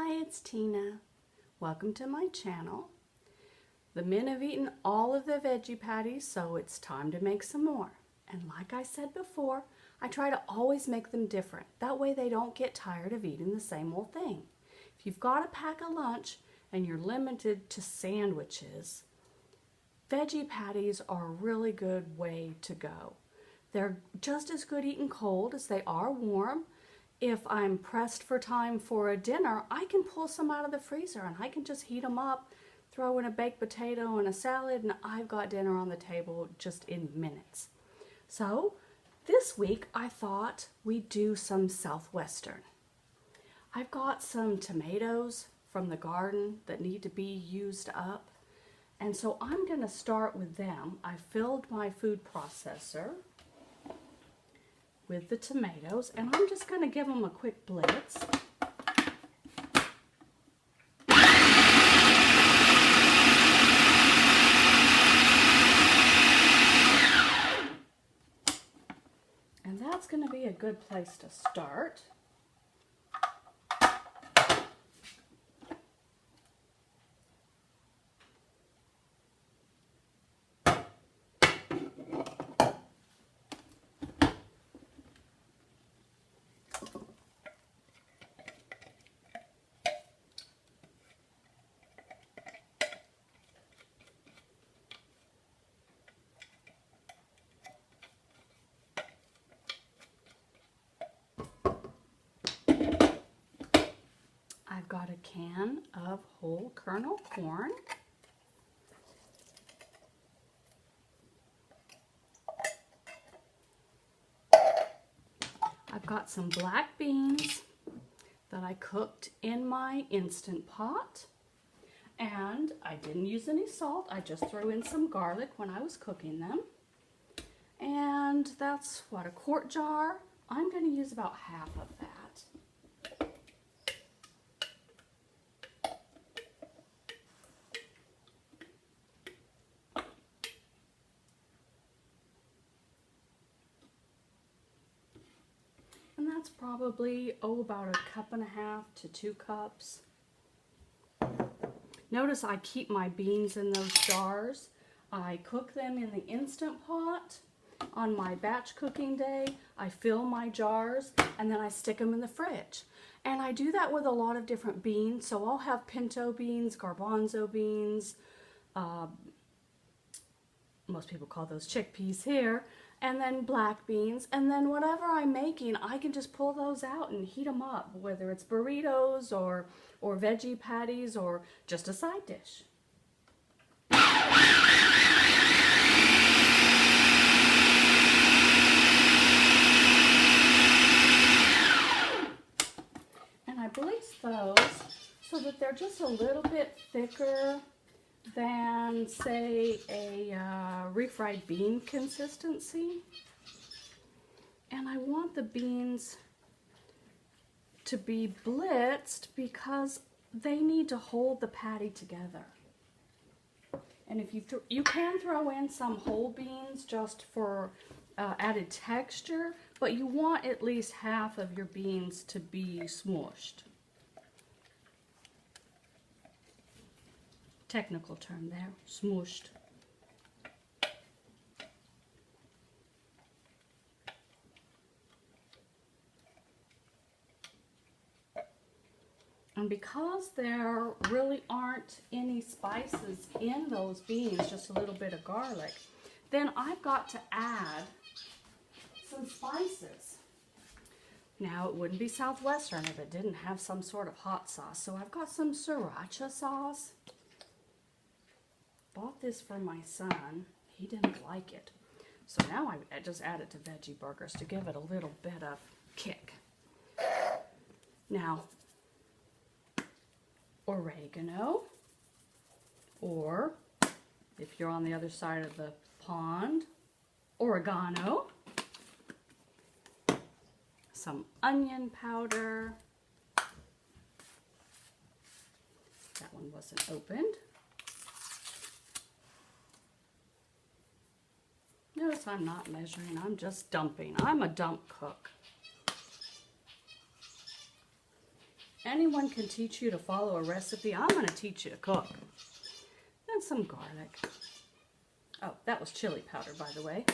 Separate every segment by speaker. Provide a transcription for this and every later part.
Speaker 1: Hi, it's Tina. Welcome to my channel. The men have eaten all of the veggie patties, so it's time to make some more. And like I said before, I try to always make them different. That way they don't get tired of eating the same old thing. If you've got to pack a lunch and you're limited to sandwiches, veggie patties are a really good way to go. They're just as good eaten cold as they are warm. If I'm pressed for time for a dinner, I can pull some out of the freezer and I can just heat them up, throw in a baked potato and a salad, and I've got dinner on the table just in minutes. So this week I thought we'd do some Southwestern. I've got some tomatoes from the garden that need to be used up, and so I'm going to start with them. I filled my food processor with the tomatoes, and I'm just going to give them a quick blitz. And that's going to be a good place to start. I've got a can of whole kernel corn. I've got some black beans that I cooked in my Instant Pot. And I didn't use any salt. I just threw in some garlic when I was cooking them. And that's, what, a quart jar? I'm going to use about half of that. And that's probably, about a cup and a half to 2 cups. Notice I keep my beans in those jars. I cook them in the Instant Pot. On my batch cooking day, I fill my jars and then I stick them in the fridge. And I do that with a lot of different beans. So I'll have pinto beans, garbanzo beans, most people call those chickpeas here, and then black beans, and then whatever I'm making, I can just pull those out and heat them up, whether it's burritos or veggie patties or just a side dish. And I blitz those so that they're just a little bit thicker than, say, a refried bean consistency. And I want the beans to be blitzed because they need to hold the patty together. And if you can throw in some whole beans just for added texture, but you want at least half of your beans to be smooshed. Technical term there, smooshed. And because there really aren't any spices in those beans, just a little bit of garlic, then I've got to add some spices. Now, it wouldn't be Southwestern if it didn't have some sort of hot sauce. So I've got some sriracha sauce. Bought this for my son. He didn't like it. So now I just add it to veggie burgers to give it a little bit of kick. Now, oregano, or if you're on the other side of the pond, oregano, some onion powder. That one wasn't opened. Notice I'm not measuring, I'm just dumping. I'm a dump cook. anyone can teach you to follow a recipe. I'm going to teach you to cook. And some garlic. Oh, that was chili powder, by the way.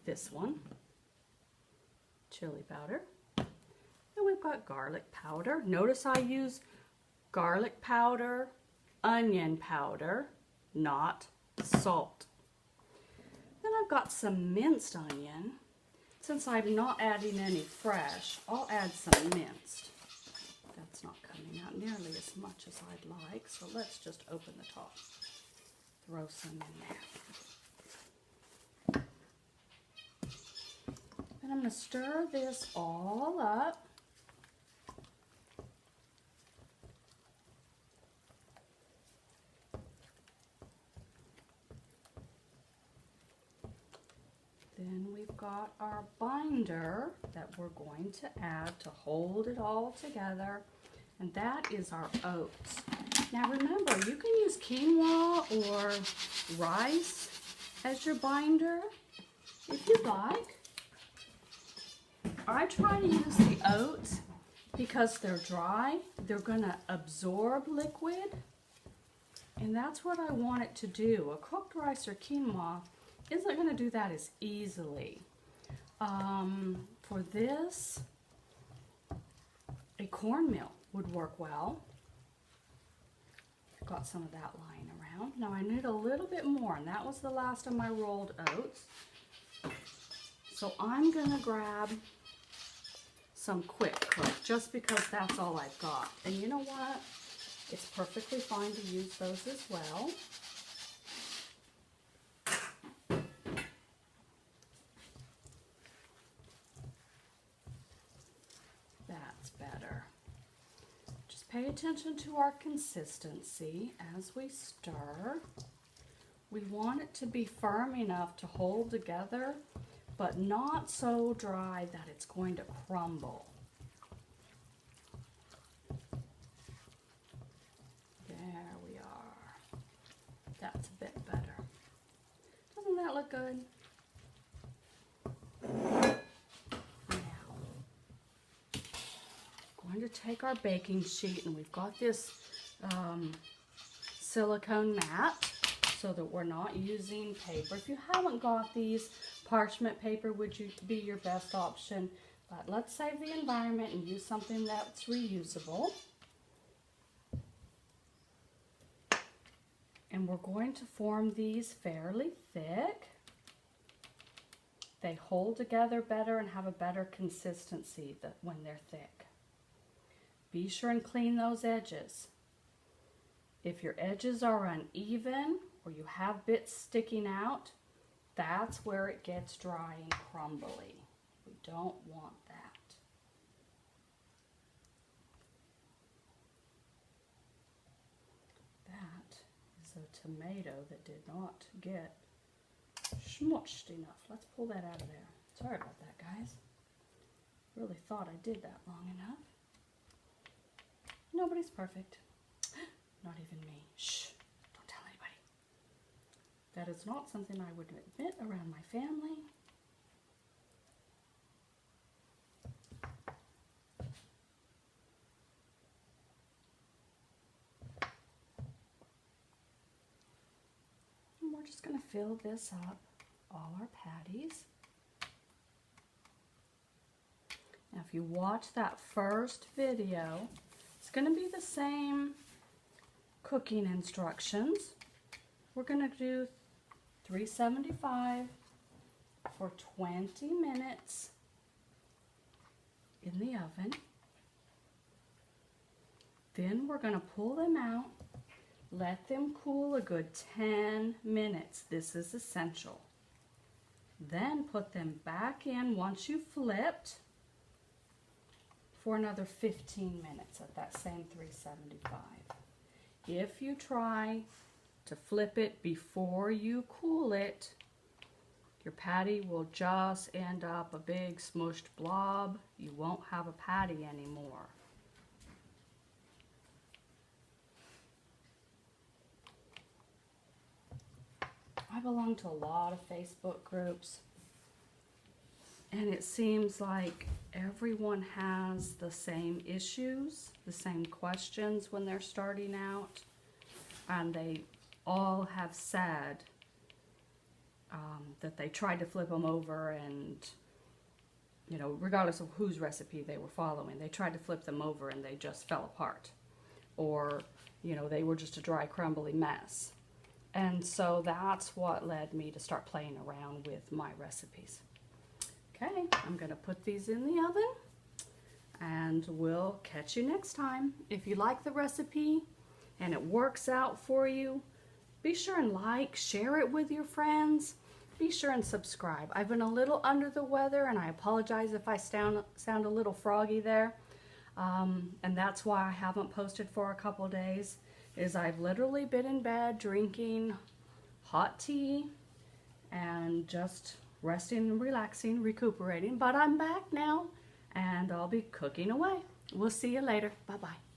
Speaker 1: This one, chili powder. And we've got garlic powder. Notice I use garlic powder, onion powder, not salt. Then I've got some minced onion. Since I'm not adding any fresh, I'll add some minced. That's not coming out nearly as much as I'd like, so let's just open the top. Throw some in there. Then I'm going to stir this all up. Then we've got our binder that we're going to add to hold it all together, and that is our oats. Now remember, you can use quinoa or rice as your binder if you'd like. I try to use the oats because they're dry. They're going to absorb liquid, and that's what I want it to do. A cooked rice or quinoa isn't going to do that as easily. For this, a cornmeal would work well. I've got some of that lying around. Now I need a little bit more, and that was the last of my rolled oats. So I'm going to grab some quick cook just because that's all I've got. And you know what? It's perfectly fine to use those as well. Pay attention to our consistency as we stir. We want it to be firm enough to hold together, but not so dry that it's going to crumble. There we are. That's a bit better. Doesn't that look good? Going to take our baking sheet, and we've got this silicone mat so that we're not using paper. If you haven't got these, parchment paper would be your best option, but let's save the environment and use something that's reusable. And we're going to form these fairly thick. They hold together better and have a better consistency when they're thick. Be sure and clean those edges. If your edges are uneven or you have bits sticking out, that's where it gets dry and crumbly. We don't want that. That is a tomato that did not get smushed enough. Let's pull that out of there. Sorry about that, guys. Really thought I did that long enough. Nobody's perfect. Not even me. Shh. Don't tell anybody. That is not something I would admit around my family. And we're just going to fill this up, all our patties. Now if you watch that first video, it's going to be the same cooking instructions. We're going to do 375 for 20 minutes in the oven. Then we're going to pull them out, let them cool a good 10 minutes. This is essential. Then put them back in once you've flipped for another 15 minutes at that same 375. If you try to flip it before you cool it, your patty will just end up a big smushed blob. You won't have a patty anymore. I belong to a lot of Facebook groups. And it seems like everyone has the same issues, the same questions when they're starting out. And they all have said that they tried to flip them over and, you know, regardless of whose recipe they were following, they tried to flip them over and they just fell apart. Or, you know, they were just a dry, crumbly mess. And so that's what led me to start playing around with my recipes. Okay, I'm going to put these in the oven and we'll catch you next time. If you like the recipe and it works out for you, be sure and like, share it with your friends. Be sure and subscribe. I've been a little under the weather and I apologize if I sound a little froggy there. And that's why I haven't posted for a couple days, is I've literally been in bed drinking hot tea and just resting and relaxing, recuperating. But I'm back now and I'll be cooking away. We'll see you later. Bye-bye.